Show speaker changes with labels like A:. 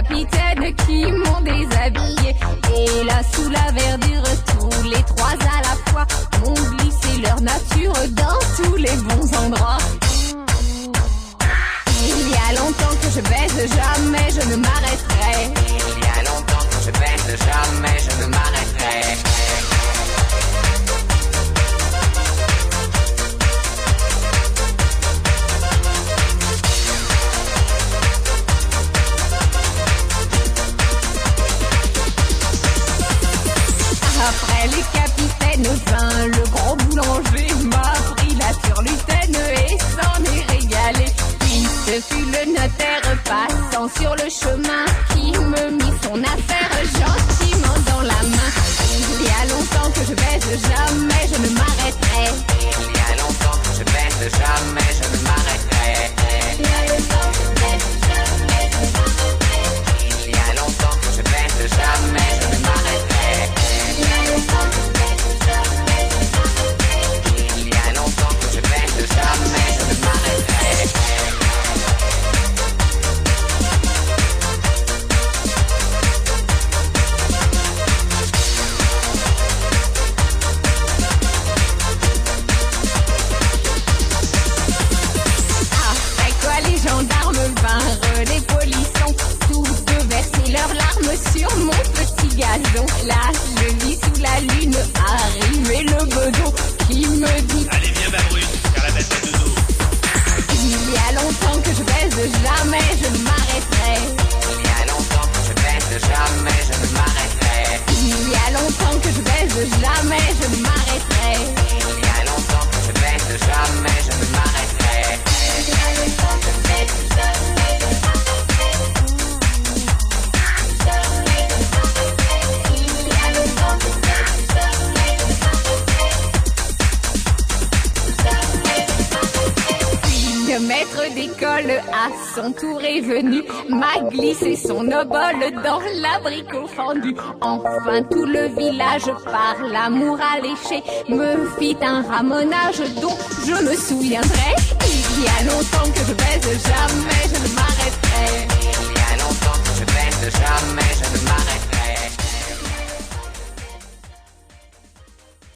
A: capitaine qui m'ont déshabillé. Et là, sous la verdure, tous les trois à la fois m'ont glissé leur nature dans tous les bons endroits. Il y a longtemps que je baise, jamais je ne m'arrêterai. Il y a longtemps que je baise, jamais je ne m'arrêterai. Après les capitaines vint le grand boulanger, m'a pris la turlutaine et s'en est régalé. Puis ce fut le notaire passant sur le chemin qui me mit son affaire gentiment dans la main. Il y a longtemps que je baise, jamais je ne m'arrêterai. Il y a longtemps que je baise, jamais je ne m'arrêterai. Il y a longtemps que je baise, jamais je ne m'arrêterai. Il y a longtemps que je baise, jamais je ne m'arrêterai. Il y a longtemps que je baise, jamais je ne m'arrêterai. Il y a longtemps que je baise, jamais je ne m'arrêterai. Après quoi les gendarmes vinrent, les polissons, tous verser leurs larmes sur mon petit gazon. Là, je vis sous la lune arriver le bedeau qui me dit:
B: allez viens ma brune, car la bête est de dos.
A: il y a longtemps que je baise, jamais je ne m'arrêterai. Il y a longtemps que je baise, jamais je ne m'arrêterai. Il y a longtemps que je baise, jamais je ne m'arrêterai. Il y a longtemps que je baise, jamais je ne m'arrêterai. Il y a longtemps que je baise, jamais je ne m'arrêterai. Jamais je ne m'arrêterai. Il y a longtemps que je baise, jamais je ne m'arrêterai. Jamais je ne m'arrêterai. Puis le maître d'école à son tour est venu, m'a glissé son obole dans l'abricot fendu. Enfin tout le village par l'amour alléché me fit un ramonage dont je me souviendrai.